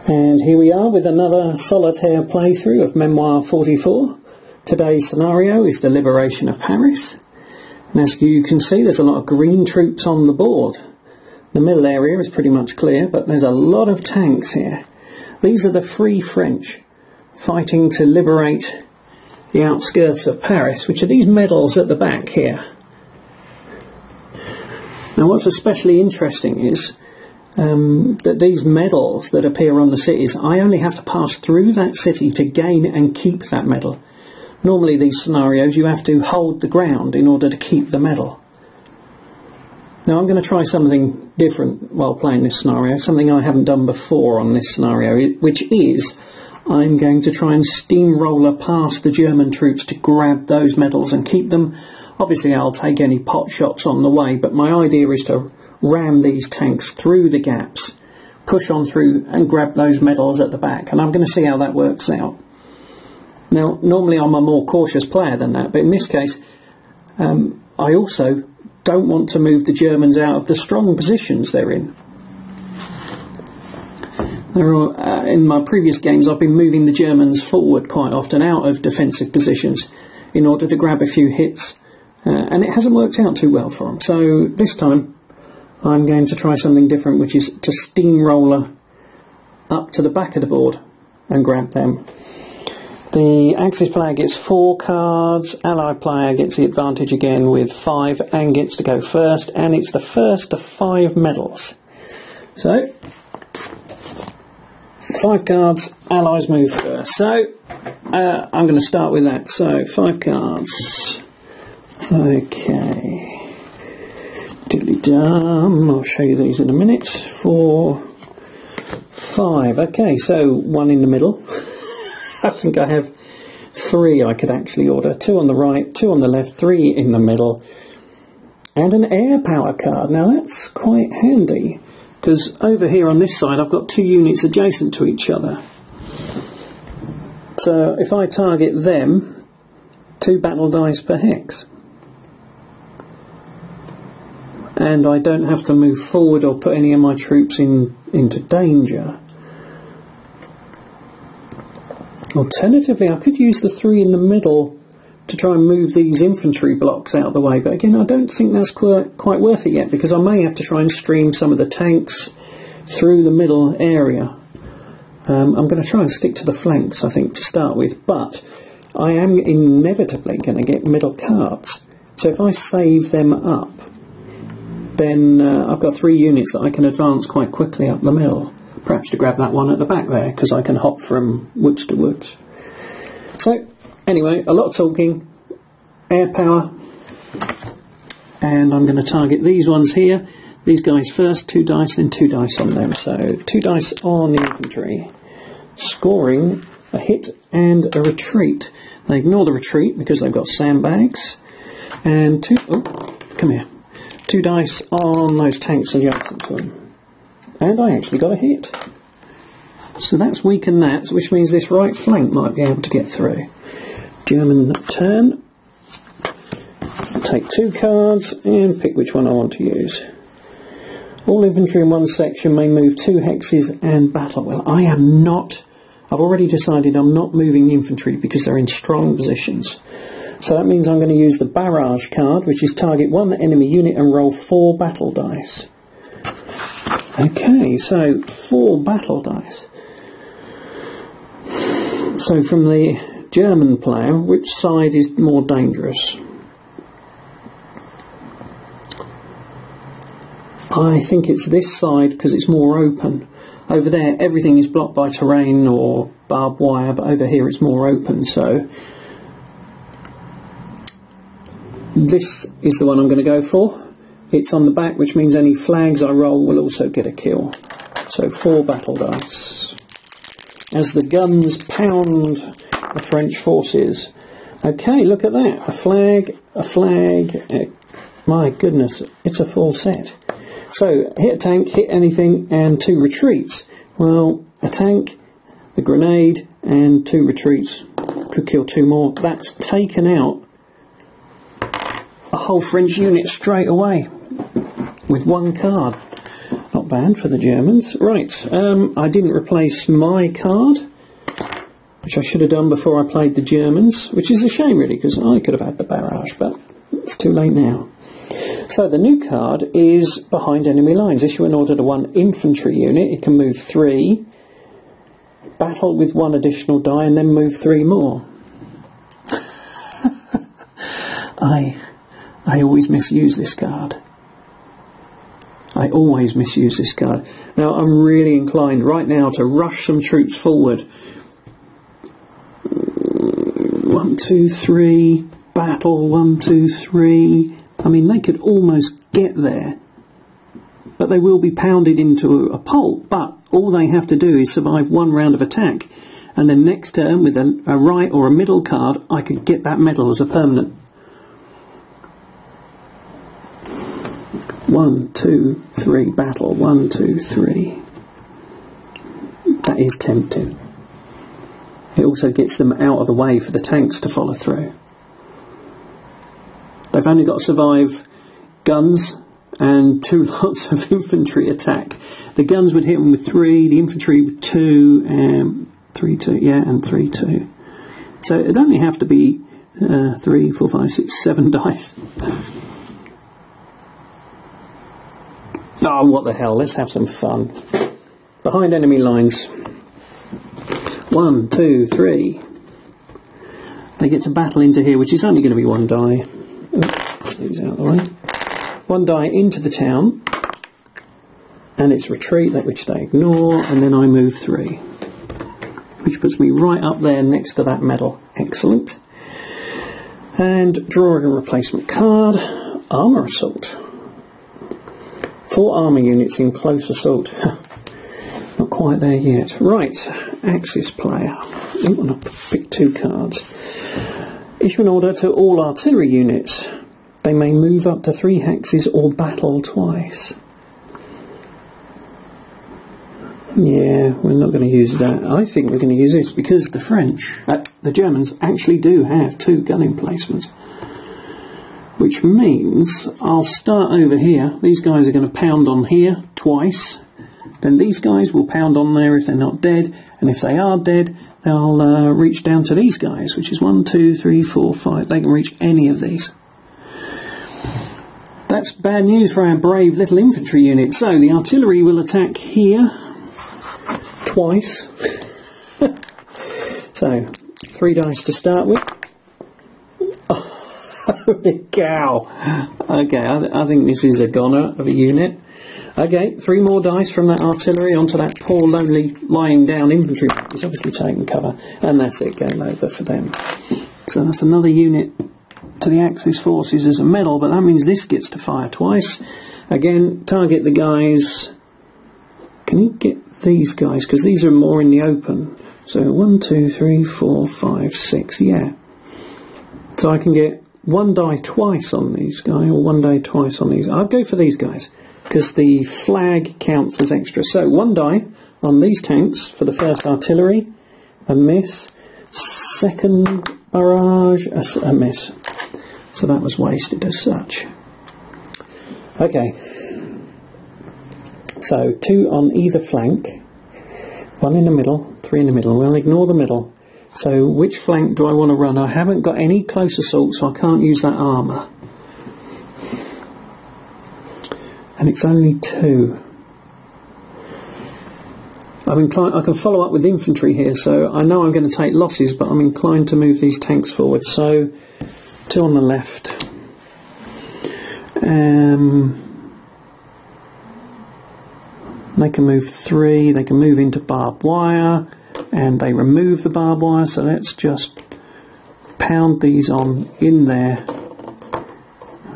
And here we are with another Solitaire playthrough of Memoir 44. Today's scenario is the liberation of Paris. And as you can see, there's a lot of green troops on the board. The middle area is pretty much clear, but there's a lot of tanks here. These are the Free French fighting to liberate the outskirts of Paris, which are these medals at the back here. Now what's especially interesting is that these medals that appear on the cities, I only have to pass through that city to gain and keep that medal. Normally these scenarios you have to hold the ground in order to keep the medal. Now I'm going to try something different while playing this scenario, something I haven't done before on this scenario, which is I'm going to try and steamroller past the German troops to grab those medals and keep them. Obviously I'll take any pot shots on the way, but my idea is to ram these tanks through the gaps, push on through and grab those medals at the back, and I'm going to see how that works out. Now normally I'm a more cautious player than that, but in this case I also don't want to move the Germans out of the strong positions they're in. In my previous games I've been moving the Germans forward quite often out of defensive positions in order to grab a few hits, and it hasn't worked out too well for them. So this time I'm going to try something different, which is to steamroller up to the back of the board and grab them. The Axis player gets 4 cards, Allied player gets the advantage again with 5 and gets to go first, and it's the first of 5 medals. So 5 cards, Allies move first. So I'm going to start with that. So 5 cards. Okay. Diddly-dum. I'll show you these in a minute. 4, 5. Okay, so 1 in the middle. I think I have 3 I could actually order. 2 on the right, 2 on the left, 3 in the middle. And an air power card. Now that's quite handy, because over here on this side I've got 2 units adjacent to each other. So if I target them, 2 battle dice per hex. And I don't have to move forward or put any of my troops into danger. Alternatively, I could use the 3 in the middle to try and move these infantry blocks out of the way, but again I don't think that's quite worth it yet, because I may have to try and stream some of the tanks through the middle area. I'm going to try and stick to the flanks, I think, to start with, but I am inevitably going to get middle cards. So if I save them up, then I've got 3 units that I can advance quite quickly up the middle. Perhaps to grab that one at the back there, because I can hop from woods to woods. So, anyway, a lot of talking. Air power. And I'm going to target these ones here. These guys first, 2 dice, then 2 dice on them. So, 2 dice on the infantry. Scoring a hit and a retreat. They ignore the retreat because they've got sandbags. And 2... Oh, come here. 2 dice on those tanks adjacent to them. And I actually got a hit. So that's weakened that, which means this right flank might be able to get through. German turn. Take 2 cards and pick which one I want to use. All infantry in one section may move 2 hexes and battle. Well, I am not... I've already decided I'm not moving the infantry because they're in strong positions. So that means I'm going to use the barrage card, which is target 1 enemy unit and roll 4 battle dice. Okay, so 4 battle dice. So from the German player, which side is more dangerous? I think it's this side because it's more open. Over there everything is blocked by terrain or barbed wire, but over here it's more open, so this is the one I'm going to go for. It's on the back, which means any flags I roll will also get a kill. So 4 battle dice. As the guns pound the French forces. Okay, look at that. A flag, a flag. My goodness, it's a full set. So, hit a tank, hit anything, and 2 retreats. Well, a tank, the grenade, and 2 retreats. Could kill 2 more. That's taken out a whole French unit straight away with 1 card. Not bad for the Germans. Right, I didn't replace my card, which I should have done before I played the Germans, which is a shame really, because I could have had the barrage, but it's too late now. So the new card is behind enemy lines. Issue an order to 1 infantry unit. It can move 3, battle with 1 additional die, and then move 3 more. I always misuse this card. I always misuse this card. Now I'm really inclined right now to rush some troops forward. 1, 2, 3, battle, 1, 2, 3. I mean, they could almost get there, but they will be pounded into a pulp. But all they have to do is survive 1 round of attack, and then next turn with a right or a middle card, I could get that medal as a permanent. 1, 2, 3, battle, 1, 2, 3. That is tempting. It also gets them out of the way for the tanks to follow through. They've only got to survive guns and 2 lots of infantry attack. The guns would hit them with 3, the infantry with 2, 3, 2, yeah, and 3, 2. So it'd only have to be 3, 4, 5, 6, 7 dice. Oh, what the hell, let's have some fun. Behind enemy lines. 1, 2, 3. They get to battle into here, which is only going to be 1 die. Oops, these out of the way. 1 die into the town, and it's retreat, which they ignore, and then I move 3, which puts me right up there next to that medal. Excellent. And drawing a replacement card. Armour assault. 4 armour units in close assault. Not quite there yet. Right, Axis player. I'm going to pick 2 cards. Issue an order to all artillery units. They may move up to 3 hexes or battle twice. Yeah, we're not going to use that. I think we're going to use this because the Germans actually do have 2 gun emplacements. Which means I'll start over here. These guys are going to pound on here twice. Then these guys will pound on there if they're not dead. And if they are dead, they'll reach down to these guys, which is 1, 2, 3, 4, 5. They can reach any of these. That's bad news for our brave little infantry unit. So the artillery will attack here twice. So 3 dice to start with. Holy cow. Okay, I think this is a goner of a unit. Okay, 3 more dice from that artillery onto that poor lonely lying down infantry. He's obviously taking cover, and that's it, game over for them. So that's another unit to the Axis forces as a medal, but that means this gets to fire twice. Again, target the guys. Can you get these guys? Because these are more in the open. So 1, 2, 3, 4, 5, 6, yeah. So I can get 1 die twice on these guys, or 1 die twice on these. I'll go for these guys, because the flag counts as extra. So 1 die on these tanks for the first artillery, a miss. Second barrage, a miss. So that was wasted as such. Okay. So 2 on either flank, 1 in the middle, 3 in the middle. We'll ignore the middle. So which flank do I want to run? I haven't got any close assault, so I can't use that armour. And it's only 2. I can follow up with infantry here, so I know I'm going to take losses, but I'm inclined to move these tanks forward. So 2 on the left. They can move 3, they can move into barbed wire, and they remove the barbed wire, so let's just pound these on in there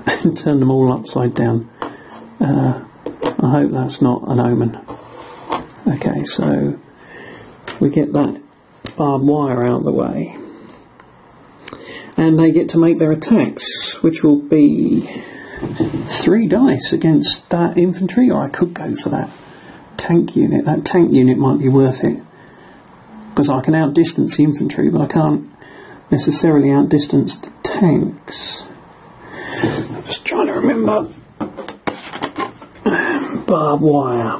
and turn them all upside down. I hope that's not an omen. Okay, so we get that barbed wire out of the way, and they get to make their attacks, which will be 3 dice against that infantry, or I could go for that tank unit. That tank unit might be worth it, because I can outdistance the infantry, but I can't necessarily outdistance the tanks. I'm just trying to remember. Barbed wire.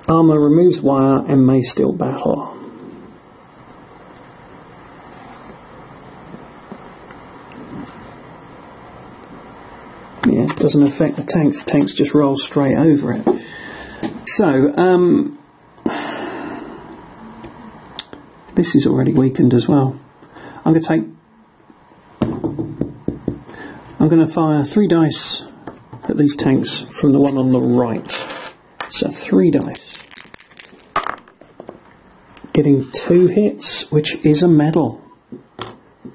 Armour removes wire and may still battle. Yeah, it doesn't affect the tanks. Tanks just roll straight over it. So, this is already weakened as well. I'm going to fire 3 dice at these tanks from the one on the right. So 3 dice. Getting 2 hits, which is a medal.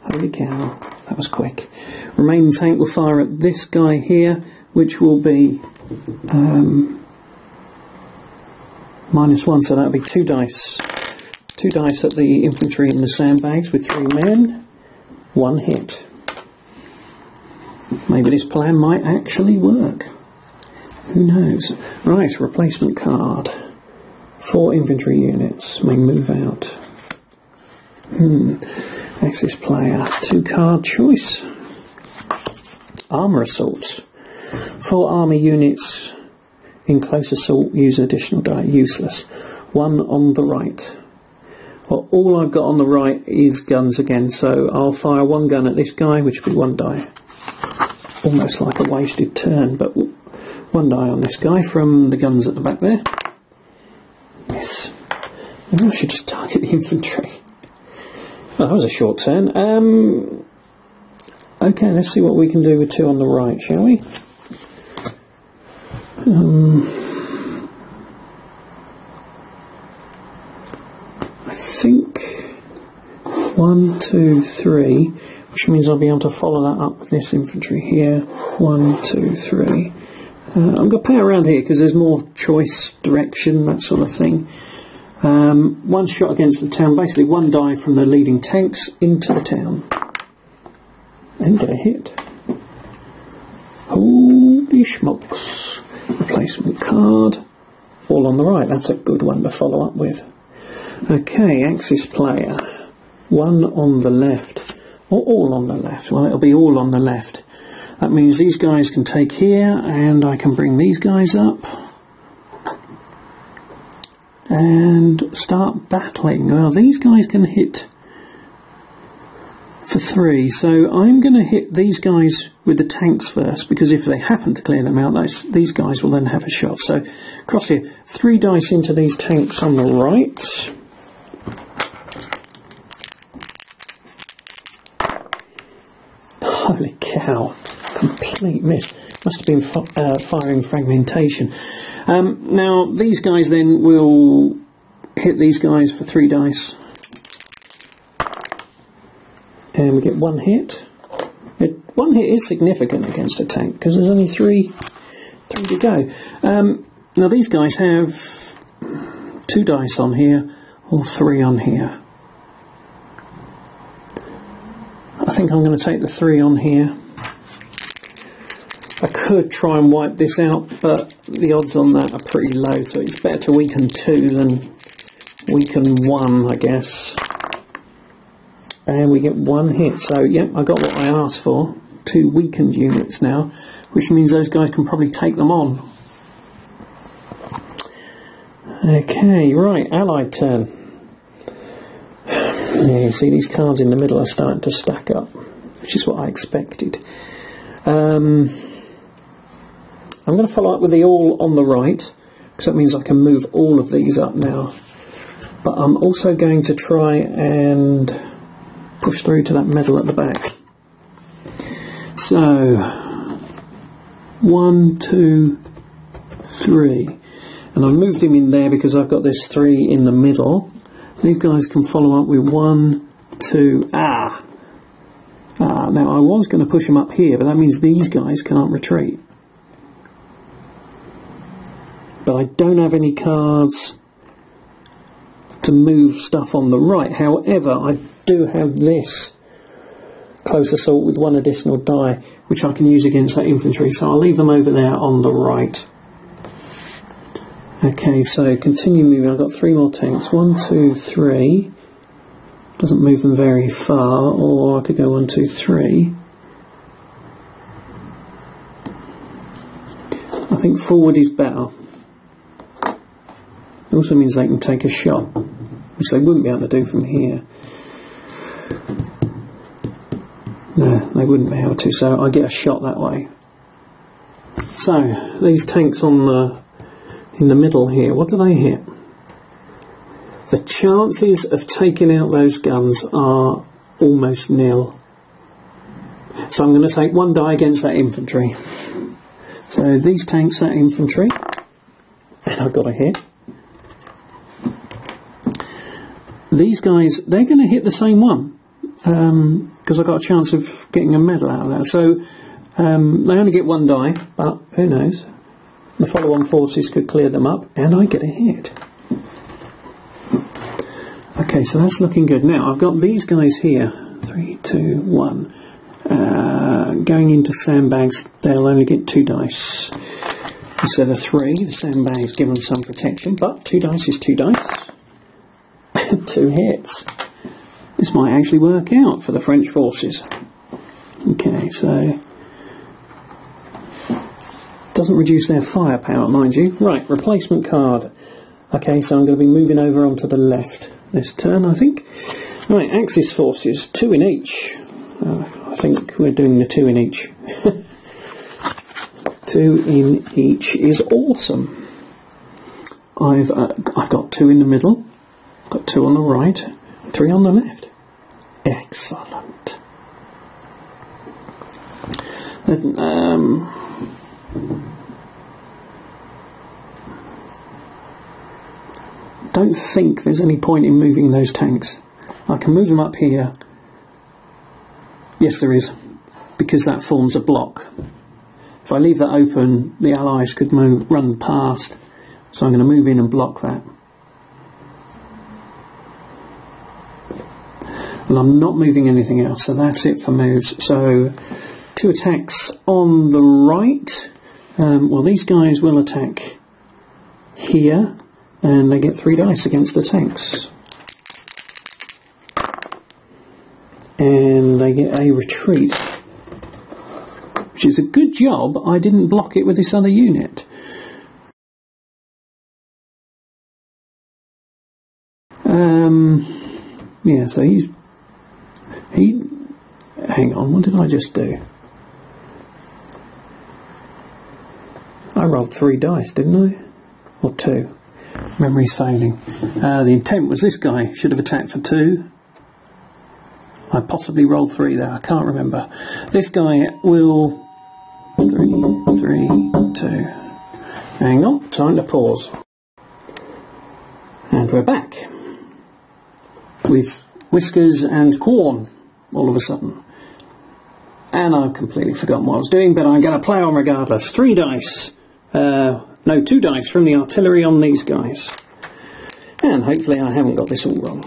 Holy cow, that was quick. Remaining tank will fire at this guy here, which will be -1, so that'll be 2 dice. 2 dice at the infantry in the sandbags with 3 men. 1 hit. Maybe this plan might actually work. Who knows? Right, replacement card. 4 infantry units may move out. Axis player. 2 card choice. Armour assaults. 4 army units in close assault use additional die. Useless. 1 on the right. Well, all I've got on the right is guns again, so I'll fire 1 gun at this guy, which will be 1 die. Almost like a wasted turn, but 1 die on this guy from the guns at the back there. Yes. Maybe I should just target the infantry. Well, that was a short turn. Okay, let's see what we can do with 2 on the right, shall we? I think 1, 2, 3, which means I'll be able to follow that up with this infantry here. 1, 2, 3. I'm going to pay around here because there's more choice, direction, that sort of thing. 1 shot against the town, basically 1 die from the leading tanks into the town. And get a hit. Holy smokes. Replacement card. All on the right, that's a good one to follow up with. Okay, Axis player. 1 on the left. Or all on the left. Well, it'll be all on the left. That means these guys can take here, and I can bring these guys up. And start battling. Well, these guys can hit for 3, so I'm going to hit these guys with the tanks first, because if they happen to clear them out, these guys will then have a shot. So, cross here. 3 dice into these tanks on the right. Holy cow. Complete miss. Must have been firing fragmentation. Now, these guys then will hit these guys for 3 dice. And we get 1 hit. 1 hit is significant against a tank, because there's only 3 to go. Now, these guys have 2 dice on here, or 3 on here. I think I'm going to take the 3 on here. I could try and wipe this out, but the odds on that are pretty low, so it's better to weaken 2 than weaken 1, I guess. And we get 1 hit, so yep, I got what I asked for. 2 weakened units now, which means those guys can probably take them on. Okay, right, Allied turn. Yeah, you see these cards in the middle are starting to stack up, which is what I expected. I'm going to follow up with the all on the right, because that means I can move all of these up now. But I'm also going to try and push through to that medal at the back. So, 1, 2, 3. And I've moved him in there because I've got this 3 in the middle. These guys can follow up with 1, 2, now I was going to push them up here, but that means these guys can't retreat. But I don't have any cards to move stuff on the right. However, I do have this close assault with 1 additional die, which I can use against that infantry, so I'll leave them over there on the right. Okay, so continue moving. I've got 3 more tanks. 1, 2, 3. Doesn't move them very far, or I could go 1, 2, 3. I think forward is better. It also means they can take a shot, which they wouldn't be able to do from here. No, they wouldn't be able to, so I get a shot that way. So, these tanks in the middle here, what do they hit? The chances of taking out those guns are almost nil. So I'm going to take one die against that infantry. So these tanks, that infantry, and I've got a hit. These guys, they're going to hit the same one, because I've got a chance of getting a medal out of that. So they only get one die, but who knows? The follow-on forces could clear them up, and I get a hit. Okay, so that's looking good. Now, I've got these guys here. 3, 2, 1. Going into sandbags, they'll only get 2 dice. Instead of 3, the sandbags give them some protection, but 2 dice is 2 dice. 2 hits. This might actually work out for the French forces. Okay, so doesn't reduce their firepower, mind you. Right, replacement card. Okay, so I'm going to be moving over onto the left this turn, I think. Right, Axis forces, 2 in each. I think we're doing the 2 in each. 2 in each is awesome. I've got 2 in the middle. Got 2 on the right, 3 on the left. Excellent. Don't think there's any point in moving those tanks. I can move them up here. Yes, there is, because that forms a block. If I leave that open, the Allies could run past. So I'm going to move in and block that. And I'm not moving anything else, so that's it for moves. So 2 attacks on the right. Well, these guys will attack here, and they get 3 dice against the tanks. And they get a retreat, which is a good job I didn't block it with this other unit. Yeah, so hang on, what did I just do? I rolled 3 dice, didn't I? Or 2. Memory's failing. The intent was this guy should have attacked for 2. I possibly rolled 3 there, I can't remember. This guy will... 3, 2. Hang on, time to pause. And we're back. With whiskers and corn, all of a sudden. And I've completely forgotten what I was doing, but I'm going to play on regardless. 3 dice. No, 2 dice from the artillery on these guys. And hopefully I haven't got this all wrong.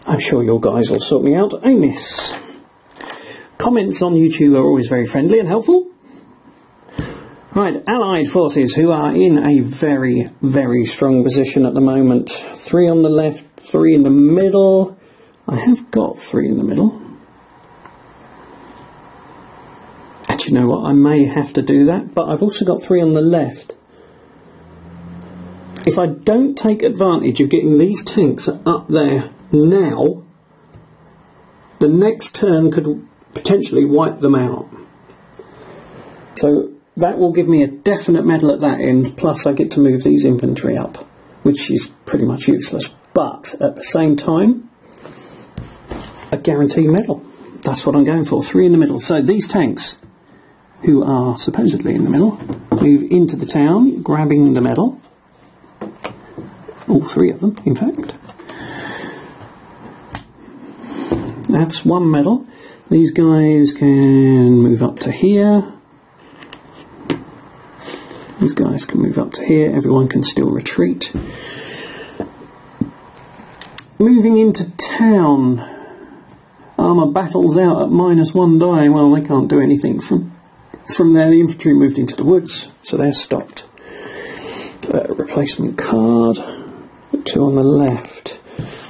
I'm sure your guys will sort me out. A miss. Comments on YouTube are always very friendly and helpful. Right, Allied forces who are in a very, very strong position at the moment. 3 on the left, 3 in the middle. I have got 3 in the middle. And you know what, I may have to do that, but I've also got 3 on the left. If I don't take advantage of getting these tanks up there now, the next turn could potentially wipe them out. So that will give me a definite medal at that end, plus I get to move these infantry up, which is pretty much useless. But at the same time, a guaranteed medal. That's what I'm going for, 3 in the middle. So these tanks, who are supposedly in the middle, move into the town, grabbing the medal. All 3 of them, in fact. That's 1 medal. These guys can move up to here. These guys can move up to here. Everyone can still retreat. Moving into town. Armour battles out at -1 die. Well, they can't do anything from there. The infantry moved into the woods, so they're stopped. Replacement card. 2 on the left.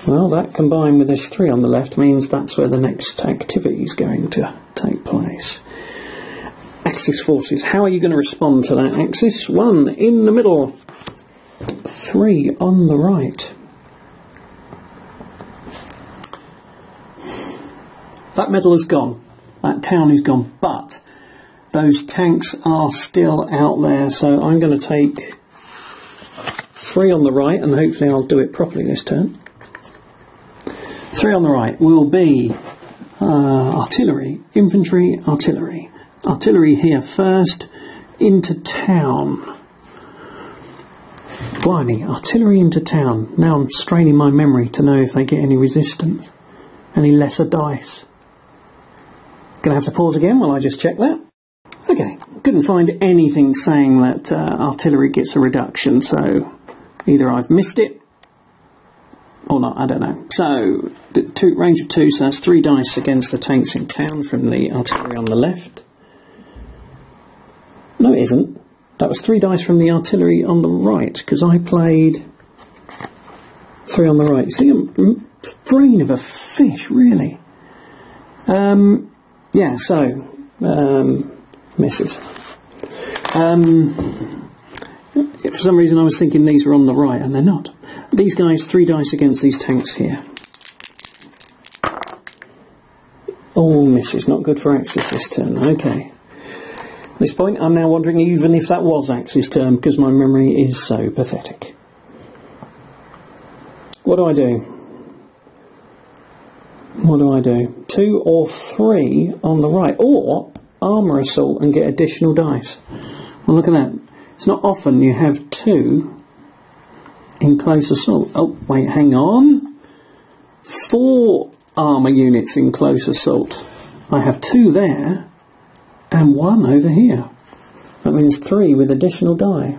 Well, that combined with this 3 on the left means that's where the next activity is going to take place. Axis forces. How are you going to respond to that, Axis? 1 in the middle, 3 on the right. That medal is gone. That town is gone. But those tanks are still out there. So I'm going to take 3 on the right, and hopefully I'll do it properly this turn. 3 on the right will be artillery, infantry, artillery. Artillery here first, into town. Blimey, artillery into town. Now I'm straining my memory to know if they get any resistance, any lesser dice. Gonna have to pause again while I just check that. Okay, couldn't find anything saying that artillery gets a reduction, so either I've missed it or not, I don't know. So, the range of 2, so that's 3 dice against the tanks in town from the artillery on the left. No, it isn't. That was 3 dice from the artillery on the right, because I played 3 on the right. You see, I'm brain of a fish, really. Yeah, so, misses. For some reason I was thinking these were on the right, and they're not. These guys, 3 dice against these tanks here. All misses, not good for Axis this turn. Okay. At this point I'm now wondering even if that was Axis turn, because my memory is so pathetic. What do I do? What do I do? 2 or 3 on the right, or armour assault and get additional dice. Well, look at that. It's not often you have 2 in close assault. Oh, wait, hang on. 4 armour units in close assault. I have 2 there and 1 over here. That means 3 with additional die.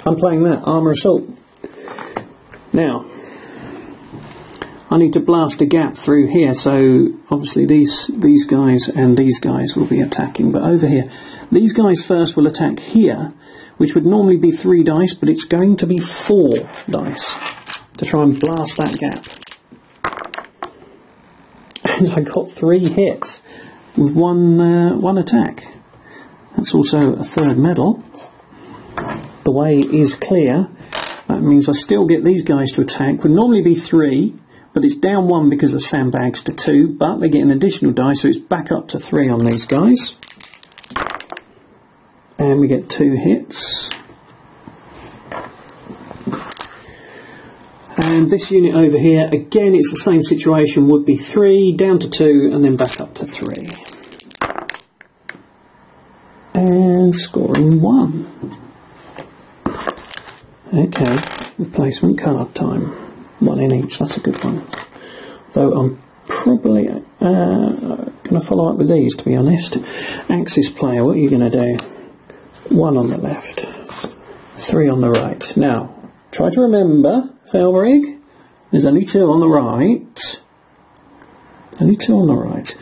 I'm playing that, armour assault. Now, I need to blast a gap through here, so obviously these guys and these guys will be attacking, but over here, these guys first will attack here, which would normally be 3 dice, but it's going to be 4 dice to try and blast that gap. And I got 3 hits with one attack. That's also a 3rd medal. The way is clear. That means I still get these guys to attack. Would normally be 3, but it's down 1 because of sandbags to 2, but they get an additional die, so it's back up to 3 on these guys. And we get 2 hits. And this unit over here, again it's the same situation, would be 3, down to 2, and then back up to 3. And scoring 1. Okay, replacement card time. 1 in each, that's a good one. Though I'm probably going to follow up with these, to be honest. Axis player, what are you going to do? 1 on the left, 3 on the right. Now, try to remember, Felrig, there's only 2 on the right. Only 2 on the right.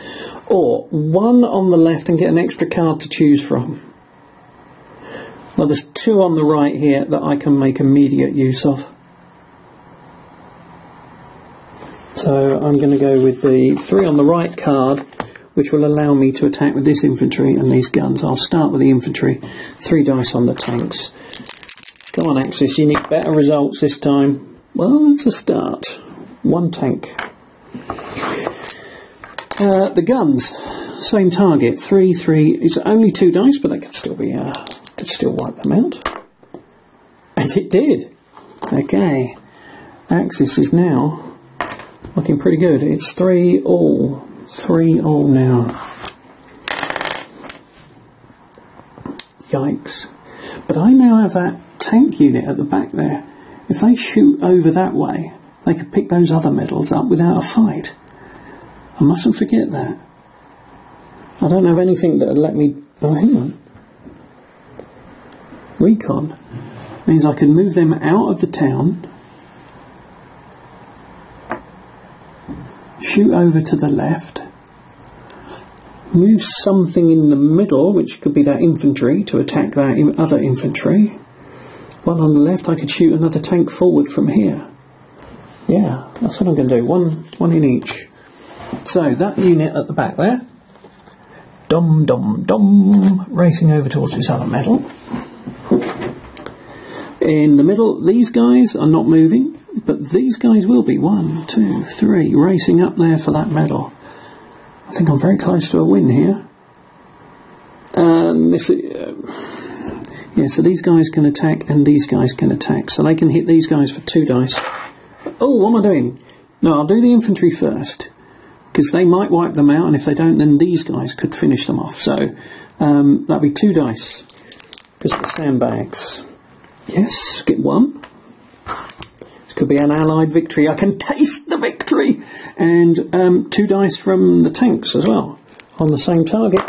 Or 1 on the left and get an extra card to choose from. Well, there's 2 on the right here that I can make immediate use of. So I'm going to go with the 3 on the right card, which will allow me to attack with this infantry and these guns. I'll start with the infantry, 3 dice on the tanks. Come on, Axis, you need better results this time. Well, that's a start. 1 tank. The guns, same target, 3, 3. It's only 2 dice, but that could still be, could still wipe them out. And it did. Okay, Axis is now looking pretty good. It's 3 all. 3 all now. Yikes. But I now have that tank unit at the back there. If they shoot over that way, they could pick those other medals up without a fight. I mustn't forget that. I don't have anything that would let me... Oh, hang on. Recon means I can move them out of the town, shoot over to the left, move something in the middle, which could be that infantry, to attack that other infantry. 1 on the left, I could shoot another tank forward from here. Yeah, that's what I'm going to do. One in each. So that unit at the back there, dum dum dum, racing over towards this other medal. In the middle, these guys are not moving, but these guys will be. 1, 2, 3, racing up there for that medal. I think I'm very close to a win here. And this, yeah, so these guys can attack and these guys can attack, so they can hit these guys for 2 dice. Oh, what am I doing? No, I'll do the infantry first, because they might wipe them out, and if they don't, then these guys could finish them off. So that'll be 2 dice because of the sandbags. Yes, get 1. This could be an allied victory. I can taste the victory. And 2 dice from the tanks as well on the same target.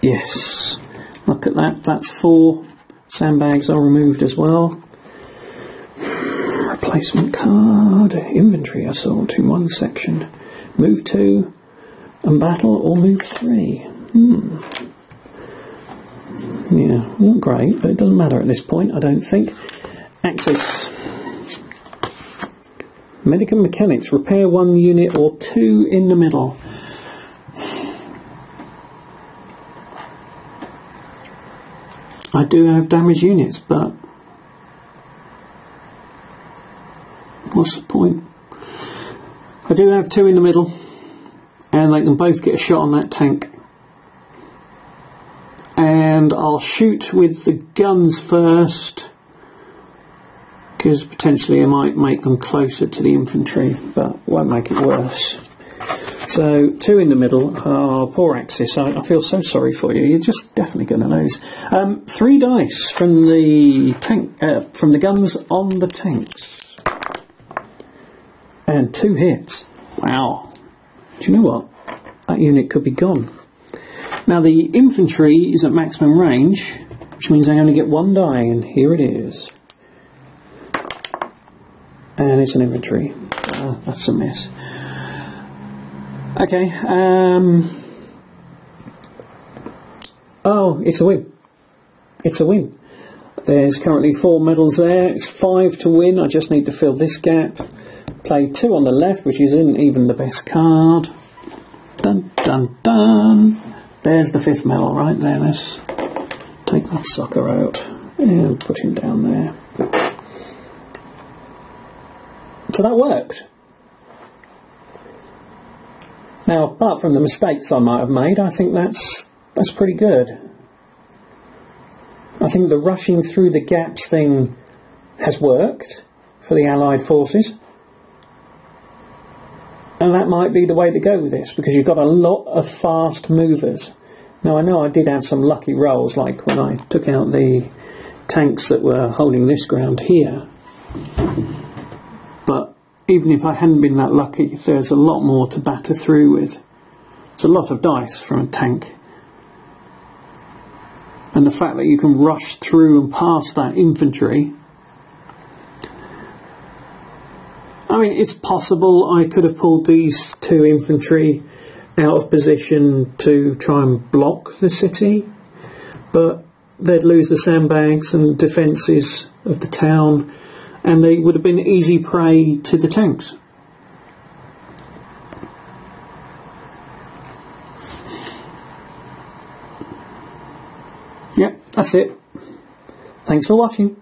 Yes, look at that. That's 4 sandbags are removed as well. Replacement card, inventory assault in 1 section. Move 2 and battle, or move 3. Yeah, not great, but it doesn't matter at this point, I don't think. Axis. Medical mechanics, repair 1 unit or 2 in the middle. I do have damaged units, but what's the point? I do have 2 in the middle, and they can both get a shot on that tank. And I'll shoot with the guns first, because potentially I might make them closer to the infantry, but won't make it worse. So 2 in the middle. Oh, poor Axis. I feel so sorry for you. You're just definitely going to lose. 3 dice from the tank, from the guns on the tanks, and 2 hits. Wow. Do you know what? That unit could be gone. Now the infantry is at maximum range, which means I only get 1 die, and here it is. And it's an infantry. So that's a miss. Okay. Oh, it's a win. It's a win. There's currently 4 medals there. It's 5 to win. I just need to fill this gap. Play 2 on the left, which isn't even the best card. Dun dun dun. There's the 5th medal right there. Let's take that sucker out and put him down there. So that worked. Now, apart from the mistakes I might have made, I think that's pretty good. I think the rushing through the gaps thing has worked for the Allied forces. And that might be the way to go with this, because you've got a lot of fast movers. Now, I know I did have some lucky rolls, like when I took out the tanks that were holding this ground here. But even if I hadn't been that lucky, there's a lot more to batter through with. It's a lot of dice from a tank. And the fact that you can rush through and past that infantry, I mean, it's possible I could have pulled these 2 infantry out of position to try and block the city, but they'd lose the sandbags and defences of the town, and they would have been easy prey to the tanks. Yep, that's it. Thanks for watching.